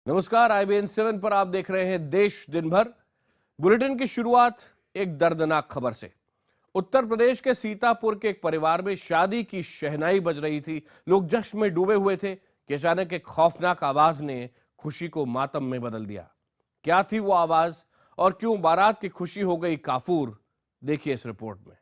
नमस्कार। IBN 7 पर आप देख रहे हैं देश दिन भर। बुलेटिन की शुरुआत एक दर्दनाक खबर से। उत्तर प्रदेश के सीतापुर के एक परिवार में शादी की शहनाई बज रही थी। लोग जश्न में डूबे हुए थे कि अचानक एक खौफनाक आवाज ने खुशी को मातम में बदल दिया। क्या थी वो आवाज और क्यों बारात की खुशी हो गई काफूर, देखिए इस रिपोर्ट में।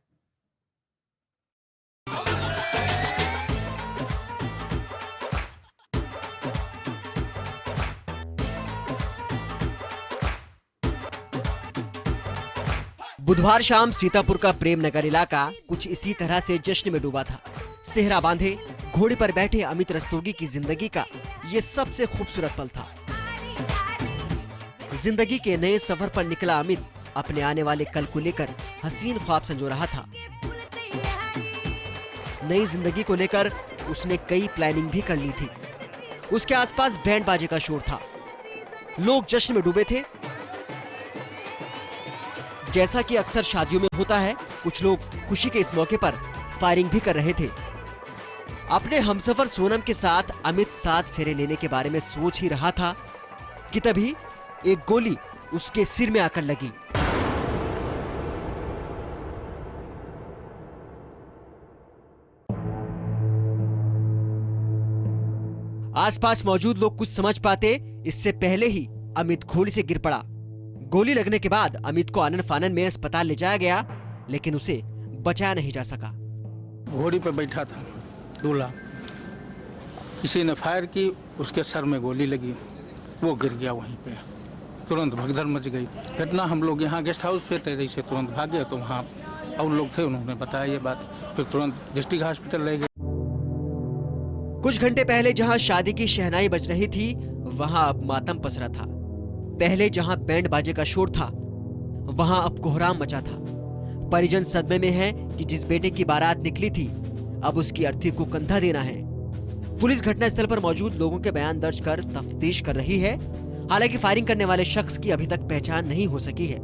बुधवार शाम सीतापुर का प्रेम नगर इलाका कुछ इसी तरह से जश्न में डूबा था। सेहरा बांधे घोड़े पर बैठे अमित रस्तोगी की जिंदगी का ये सबसे खूबसूरत पल था। जिंदगी के नए सफर पर निकला अमित अपने आने वाले कल को लेकर हसीन ख्वाब संजो रहा था। नई जिंदगी को लेकर उसने कई प्लानिंग भी कर ली थी। उसके आसपास बैंड बाजे का शोर था। लोग जश्न में डूबे थे। जैसा कि अक्सर शादियों में होता है, कुछ लोग खुशी के इस मौके पर फायरिंग भी कर रहे थे। अपने हमसफर सोनम के साथ अमित 7 फेरे लेने के बारे में सोच ही रहा था कि तभी एक गोली उसके सिर में आकर लगी। आसपास मौजूद लोग कुछ समझ पाते इससे पहले ही अमित घोड़ी से गिर पड़ा। गोली लगने के बाद अमित को आनन फानन में अस्पताल ले जाया गया, लेकिन उसे बचाया नहीं जा सका। घोड़ी पर बैठा था दूल्हा, किसी ने फायर की, उसके सर में गोली लगी, वो गिर गया वहीं पे। तुरंत भगदड़ मच गई। घटना हम लोग यहाँ गेस्ट हाउस पे थे, से तुरंत भागे तो वहाँ और लोग थे, उन्होंने बताया ये बात, फिर तुरंत डिस्ट्रिक्ट हॉस्पिटल ले गए। कुछ घंटे पहले जहाँ शादी की शहनाई बज रही थी, वहाँ अब मातम पसरा था। पहले जहां बैंड बाजे का शोर था, वहां अब कोहराम मचा था। परिजन सदमे में हैं कि जिस बेटे की बारात निकली थी, अब उसकी अर्थी को कंधा देना है। पुलिस घटनास्थल पर मौजूद लोगों के बयान दर्ज कर तफ्तीश कर रही है। हालांकि फायरिंग करने वाले शख्स की अभी तक पहचान नहीं हो सकी है।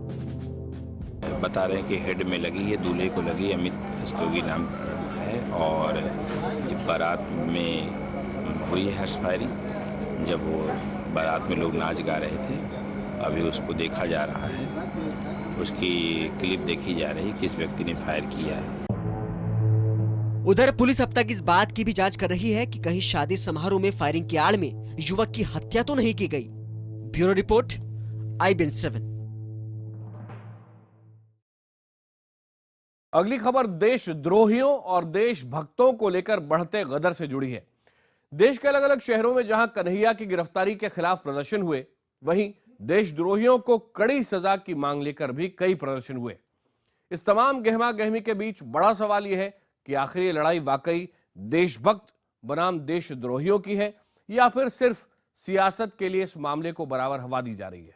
बता रहे हैं कि हेड में लगी है, दूल्हे को लगी, अमित रस्तोगी नाम है। और जब बारात में हुई है हर्ष फायरिंग, जब वो बारात में लोग नाच गा रहे थे, अभी उसको देखा जा रहा है, उसकी क्लिप देखी जा रही, किस व्यक्ति ने फायर किया है। उधर पुलिस अब तक इस बात की भी जांच कर रही है कि कहीं शादी समारोह में फायरिंग की आड़ में युवक की हत्या तो नहीं की गई। Bureau report, IBN 7। अगली खबर देशद्रोहियों और देशभक्तों को लेकर बढ़ते गदर से जुड़ी है। देश के अलग अलग शहरों में जहां कन्हैया की गिरफ्तारी के खिलाफ प्रदर्शन हुए, वहीं देशद्रोहियों को कड़ी सजा की मांग लेकर भी कई प्रदर्शन हुए। इस तमाम गहमा गहमी के बीच बड़ा सवाल यह है कि आखिर ये लड़ाई वाकई देशभक्त बनाम देशद्रोहियों की है या फिर सिर्फ सियासत के लिए इस मामले को बराबर हवा दी जा रही है।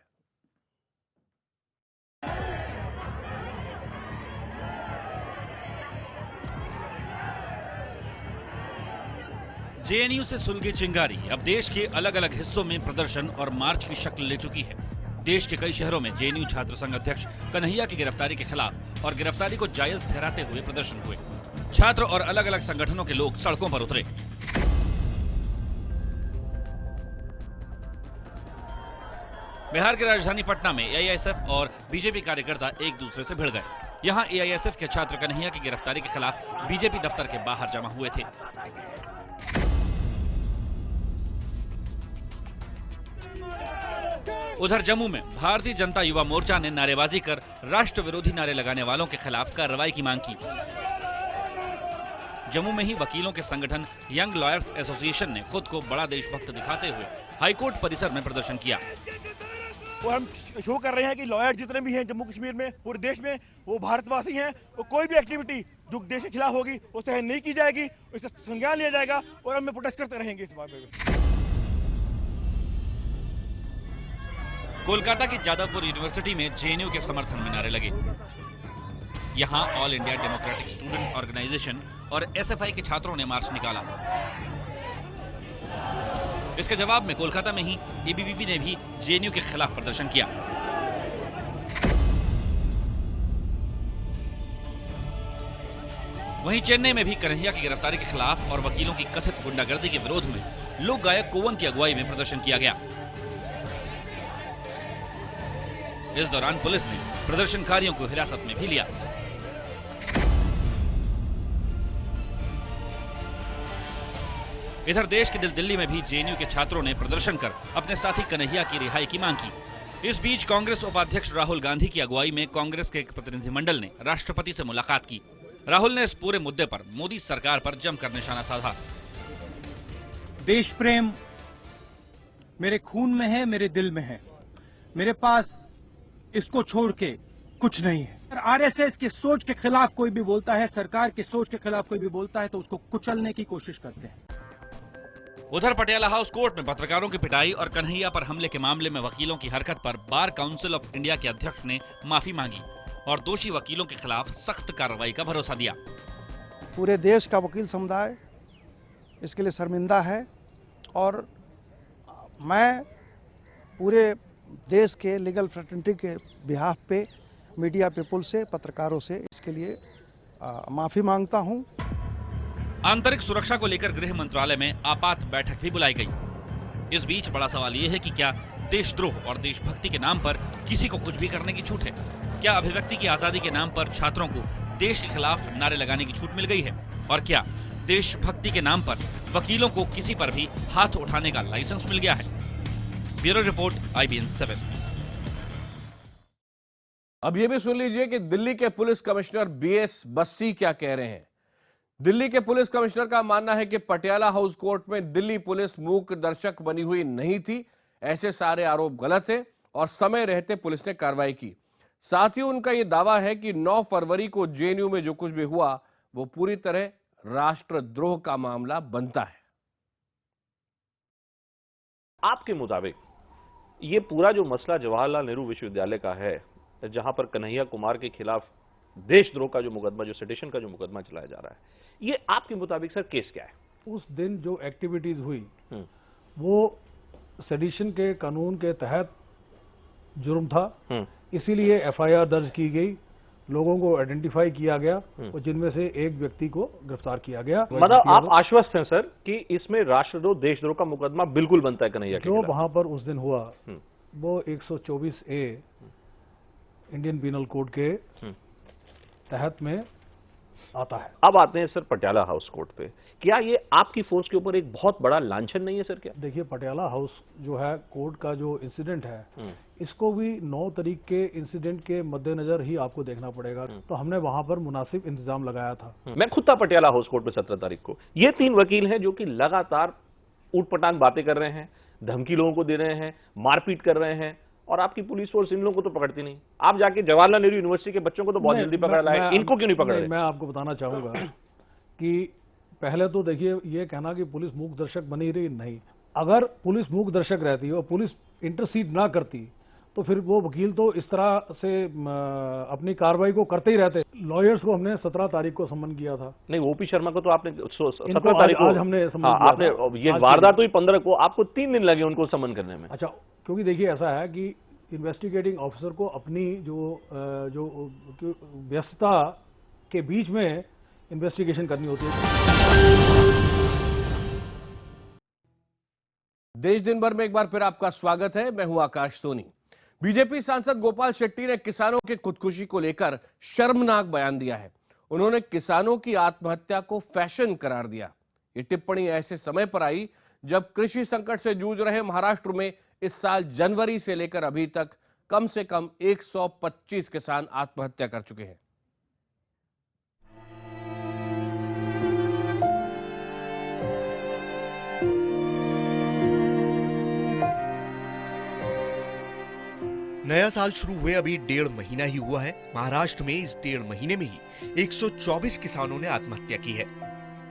JNU से सुलगी चिंगारी अब देश के अलग अलग हिस्सों में प्रदर्शन और मार्च की शक्ल ले चुकी है। देश के कई शहरों में JNU छात्र संघ अध्यक्ष कन्हैया की गिरफ्तारी के खिलाफ और गिरफ्तारी को जायज ठहराते हुए प्रदर्शन हुए। छात्र और अलग अलग संगठनों के लोग सड़कों पर उतरे। बिहार की राजधानी पटना में AISF और BJP कार्यकर्ता एक दूसरे से भिड़ गए। यहाँ AISF के छात्र कन्हैया की गिरफ्तारी के खिलाफ BJP दफ्तर के बाहर जमा हुए थे। उधर जम्मू में भारतीय जनता युवा मोर्चा ने नारेबाजी कर राष्ट्र विरोधी नारे लगाने वालों के खिलाफ कार्रवाई की मांग की। जम्मू में ही वकीलों के संगठन यंग लॉयर्स एसोसिएशन ने खुद को बड़ा देशभक्त दिखाते हुए हाईकोर्ट परिसर में प्रदर्शन किया। और हम शो कर रहे हैं कि लॉयर जितने भी हैं जम्मू कश्मीर में, पूरे देश में, वो भारतवासी हैं। और कोई भी एक्टिविटी जो देश के खिलाफ होगी वो सहन नहीं की जाएगी, उसका संज्ञान लिया जाएगा और हम प्रोटेस्ट करते रहेंगे इस बारे में। कोलकाता की जादवपुर यूनिवर्सिटी में JNU के समर्थन में नारे लगे। यहां All India Democratic Student Organization और SFI के छात्रों ने मार्च निकाला। इसके जवाब में कोलकाता में ही ABVP ने भी JNU के खिलाफ प्रदर्शन किया। वहीं चेन्नई में भी कन्हैया की गिरफ्तारी के खिलाफ और वकीलों की कथित गुंडागर्दी के विरोध में लोक गायक कोवन की अगुवाई में प्रदर्शन किया गया। इस दौरान पुलिस ने प्रदर्शनकारियों को हिरासत में भी लिया। इधर देश के दिल्ली में भी जेएनयू के छात्रों ने प्रदर्शन कर अपने साथी कन्हैया की रिहाई की मांग की। इस बीच कांग्रेस उपाध्यक्ष राहुल गांधी की अगुवाई में कांग्रेस के एक प्रतिनिधिमंडल ने राष्ट्रपति से मुलाकात की। राहुल ने इस पूरे मुद्दे पर मोदी सरकार पर जमकर निशाना साधा। देश प्रेम मेरे खून में है, मेरे दिल में है। मेरे पास इसको छोड़ के कुछ नहीं है। आरएसएस के सोच के खिलाफ कोई भी बोलता है, सरकार के सोच के खिलाफ कोई भी बोलता है तो उसको कुचलने की कोशिश करते हैं। उधर पटियाला हाउस कोर्ट में पत्रकारों की पिटाई और कन्हैया पर हमले के मामले में वकीलों की हरकत पर बार काउंसिल ऑफ इंडिया के अध्यक्ष ने माफी मांगी और दोषी वकीलों के खिलाफ सख्त कार्रवाई का भरोसा दिया। पूरे देश का वकील समुदाय इसके लिए शर्मिंदा है और मैं पूरे देश के लीगल फ्रेटर्निटी के बिहाफ पे मीडिया पीपुल से, पत्रकारों से इसके लिए माफ़ी मांगता हूं। आंतरिक सुरक्षा को लेकर गृह मंत्रालय में आपात बैठक भी बुलाई गई। इस बीच बड़ा सवाल यह है कि क्या देशद्रोह और देशभक्ति के नाम पर किसी को कुछ भी करने की छूट है? क्या अभिव्यक्ति की आजादी के नाम पर छात्रों को देश के खिलाफ नारे लगाने की छूट मिल गई है? और क्या देशभक्ति के नाम पर वकीलों को किसी पर भी हाथ उठाने का लाइसेंस मिल गया है? Bureau report, IBN 7। अब यह भी सुन लीजिए कि दिल्ली के पुलिस कमिश्नर BS बस्सी क्या कह रहे हैं। दिल्ली के पुलिस कमिश्नर का मानना है कि पटियाला हाउस कोर्ट में दिल्ली पुलिस मूक दर्शक बनी हुई नहीं थी। ऐसे सारे आरोप गलत हैं और समय रहते पुलिस ने कार्रवाई की। साथ ही उनका यह दावा है कि 9 फरवरी को जेएनयू में जो कुछ भी हुआ वो पूरी तरह राष्ट्रद्रोह का मामला बनता है। आपके मुताबिक ये पूरा जो मसला जवाहरलाल नेहरू विश्वविद्यालय का है, जहां पर कन्हैया कुमार के खिलाफ देशद्रोह का जो मुकदमा, जो सेडिशन का जो मुकदमा चलाया जा रहा है, ये आपके मुताबिक सर केस क्या है? उस दिन जो एक्टिविटीज हुई वो सेडिशन के कानून के तहत जुर्म था, इसीलिए एफआईआर दर्ज की गई, लोगों को आइडेंटिफाई किया गया और जिनमें से एक व्यक्ति को गिरफ्तार किया गया। मतलब आप आश्वस्त हैं सर कि इसमें राष्ट्रद्रोह देशद्रोह का मुकदमा बिल्कुल बनता है कन्हैया के खिलाफ? जो वहां पर उस दिन हुआ वो 124A इंडियन पीनल कोड के तहत में आता है। अब आते हैं सर पटियाला हाउस कोर्ट पे। क्या ये आपकी फोर्स के ऊपर एक बहुत बड़ा लांछन नहीं है सर? क्या देखिए, पटियाला हाउस जो है कोर्ट का जो इंसिडेंट है, इसको भी 9 तारीख के इंसिडेंट के मद्देनजर ही आपको देखना पड़ेगा। तो हमने वहां पर मुनासिब इंतजाम लगाया था। मैं खुद था पटियाला हाउस कोर्ट में 17 तारीख को। ये 3 वकील हैं जो कि लगातार ऊटपटांग बातें कर रहे हैं, धमकी लोगों को दे रहे हैं, मारपीट कर रहे हैं, और आपकी पुलिस फोर्स इन लोगों को तो पकड़ती नहीं। आप जाके जवाहरलाल नेहरू यूनिवर्सिटी के बच्चों को तो बहुत जल्दी पकड़ लाए, इनको क्यों नहीं पकड़ रहे? मैं आपको बताना चाहूंगा कि पहले तो देखिए, ये कहना कि पुलिस मूक दर्शक बनी रही, नहीं। अगर पुलिस मूक दर्शक रहती और पुलिस इंटरसीड ना करती तो फिर वो वकील तो इस तरह से अपनी कार्रवाई को करते ही रहते। लॉयर्स को हमने 17 तारीख को सम्मन किया था। नहीं, OP शर्मा को तो आपने 17 तारीख को आज हमने सम्मन किया आपने था। ये वारदात हुई 15 को, आपको 3 दिन लगे उनको सम्मन करने में। अच्छा, क्योंकि देखिए ऐसा है कि इन्वेस्टिगेटिंग ऑफिसर को अपनी जो व्यस्तता के बीच में इन्वेस्टिगेशन करनी होती है। देश दिन भर में एक बार फिर आपका स्वागत है। मैं हूं आकाश सोनी। बीजेपी सांसद गोपाल शेट्टी ने किसानों की खुदकुशी को लेकर शर्मनाक बयान दिया है। उन्होंने किसानों की आत्महत्या को फैशन करार दिया। ये टिप्पणी ऐसे समय पर आई जब कृषि संकट से जूझ रहे महाराष्ट्र में इस साल जनवरी से लेकर अभी तक कम से कम 125 किसान आत्महत्या कर चुके हैं। नया साल शुरू हुए अभी 1.5 महीना ही हुआ है। महाराष्ट्र में इस 1.5 महीने में ही 124 किसानों ने आत्महत्या की है।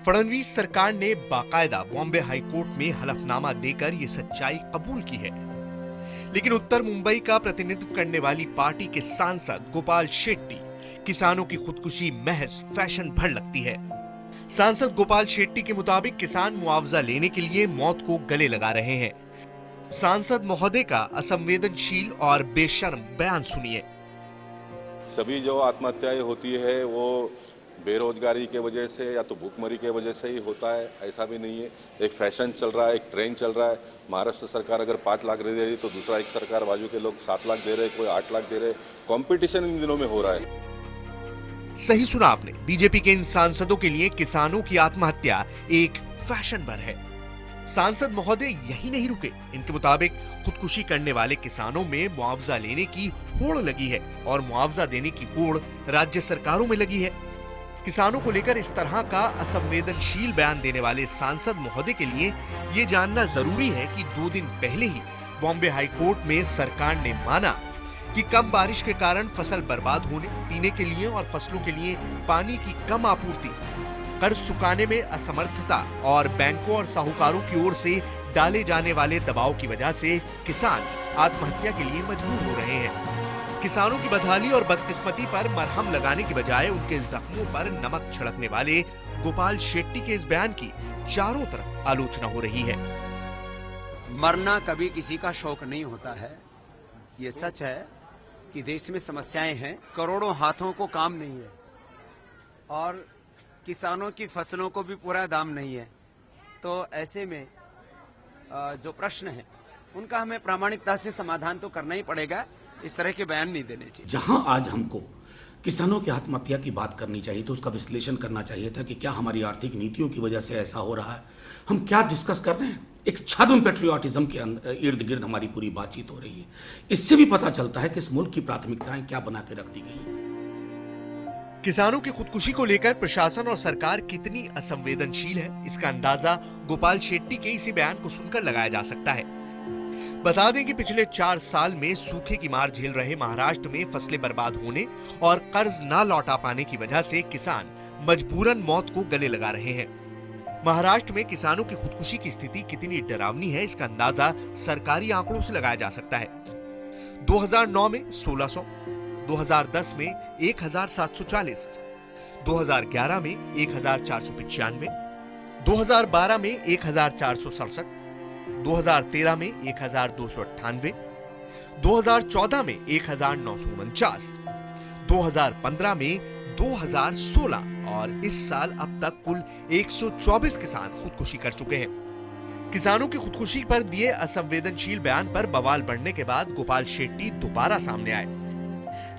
फडणवीस सरकार ने बाकायदा बॉम्बे हाई कोर्ट में हलफनामा देकर ये सच्चाई कबूल की है, लेकिन उत्तर मुंबई का प्रतिनिधित्व करने वाली पार्टी के सांसद गोपाल शेट्टी किसानों की खुदकुशी महज फैशन भर लगती है। सांसद गोपाल शेट्टी के मुताबिक किसान मुआवजा लेने के लिए मौत को गले लगा रहे हैं। सांसद महोदय का असंवेदनशील और बेशर्म बयान सुनिए। सभी जो आत्महत्याएं होती है वो बेरोजगारी के वजह से या तो भूखमरी के वजह से ही होता है, ऐसा भी नहीं है। एक फैशन चल रहा है, एक ट्रेंड चल रहा है। महाराष्ट्र सरकार अगर 5 लाख दे रही तो दूसरा एक सरकार बाजू के लोग 7 लाख दे रहे, कोई 8 लाख दे रहे। कंपटीशन इन दिनों में हो रहा है। सही सुना आपने, बीजेपी के इन सांसदों के लिए किसानों की आत्महत्या एक फैशन पर है। सांसद महोदय यही नहीं रुके। इनके मुताबिक खुदकुशी करने वाले किसानों में मुआवजा लेने की होड़ लगी है और मुआवजा देने की होड़ राज्य सरकारों में लगी है। किसानों को लेकर इस तरह का असंवेदनशील बयान देने वाले सांसद महोदय के लिए ये जानना जरूरी है कि 2 दिन पहले ही बॉम्बे हाई कोर्ट में सरकार ने माना कि कम बारिश के कारण फसल बर्बाद होने, पीने के लिए और फसलों के लिए पानी की कम आपूर्ति, कर्ज चुकाने में असमर्थता और बैंकों और साहूकारों की ओर से डाले जाने वाले दबाव की वजह से किसान आत्महत्या के लिए मजबूर हो रहे हैं। किसानों की बदहाली और बदकिस्मती पर मरहम लगाने की बजाय उनके जख्मों पर नमक छिड़कने वाले गोपाल शेट्टी के इस बयान की चारों तरफ आलोचना हो रही है। मरना कभी किसी का शौक नहीं होता है। ये सच है कि देश में समस्याएं हैं, करोड़ों हाथों को काम नहीं है और किसानों की फसलों को भी पूरा दाम नहीं है। तो ऐसे में जो प्रश्न है उनका हमें प्रामाणिकता से समाधान तो करना ही पड़ेगा। इस तरह के बयान नहीं देने चाहिए। जहां आज हमको किसानों की आत्महत्या की बात करनी चाहिए तो उसका विश्लेषण करना चाहिए था कि क्या हमारी आर्थिक नीतियों की वजह से ऐसा हो रहा है, हम क्या डिस्कस कर रहे हैं। एक छद्म पेट्रियाटिज्म के इर्द गिर्द हमारी पूरी बातचीत हो रही है। इससे भी पता चलता है कि इस मुल्क की प्राथमिकताएं क्या बना के रख दी गई। किसानों की खुदकुशी को लेकर प्रशासन और सरकार कितनी असंवेदनशील है, इसका अंदाजा गोपाल शेट्टी के इसी बयान को सुनकर लगाया जा सकता है। बता दें कि पिछले 4 साल में सूखे की मार झेल रहे महाराष्ट्र में फसलें बर्बाद होने और कर्ज न लौटा पाने की वजह से किसान मजबूरन मौत को गले लगा रहे हैं। महाराष्ट्र में किसानों की खुदकुशी की स्थिति कितनी डरावनी है, इसका अंदाजा सरकारी आंकड़ों से लगाया जा सकता है। 2009 में 1600, 2010 में 1740, 2011 में 1495, 2012 में 1467, 2013 में 1298, 2014 में 1949, 2015 में 2016 और इस साल अब तक कुल 124 किसान खुदकुशी कर चुके हैं। किसानों की खुदकुशी पर दिए असंवेदनशील बयान पर बवाल बढ़ने के बाद गोपाल शेट्टी दोबारा सामने आए।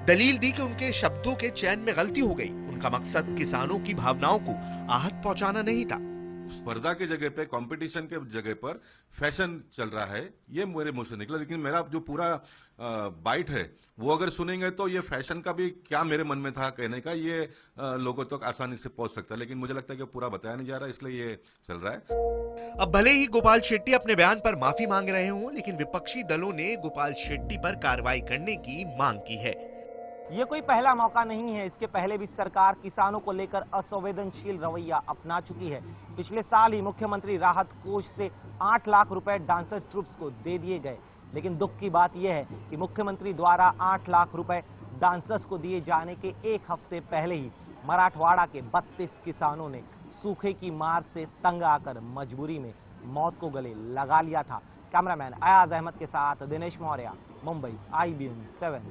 दलील दी कि उनके शब्दों के चयन में गलती हो गई। उनका मकसद किसानों की भावनाओं को आहत पहुंचाना नहीं था। स्पर्धा के जगह पे, कंपटीशन के जगह पर फैशन चल रहा है, ये मेरे मुंह से निकला। लेकिन मेरा जो पूरा बाइट है वो अगर सुनेंगे तो ये फैशन का भी क्या मेरे मन में था कहने का, ये लोगों तक आसानी से पहुंच सकता है। लेकिन मुझे लगता है कि पूरा बताया नहीं जा रहा, इसलिए ये चल रहा है। अब भले ही गोपाल शेट्टी अपने बयान पर माफी मांग रहे हों, लेकिन विपक्षी दलों ने गोपाल शेट्टी पर कार्रवाई करने की मांग की है। ये कोई पहला मौका नहीं है। इसके पहले भी सरकार किसानों को लेकर असंवेदनशील रवैया अपना चुकी है। पिछले साल ही मुख्यमंत्री राहत कोष से 8 लाख रुपए डांसर्स ट्रुप्स को दे दिए गए। लेकिन दुख की बात यह है कि मुख्यमंत्री द्वारा 8 लाख रुपए डांसर्स को दिए जाने के 1 हफ्ते पहले ही मराठवाड़ा के 32 किसानों ने सूखे की मार से तंग आकर मजबूरी में मौत को गले लगा लिया था। कैमरामैन अयाज अहमद के साथ दिनेश मौर्य, मुंबई, IBN 7।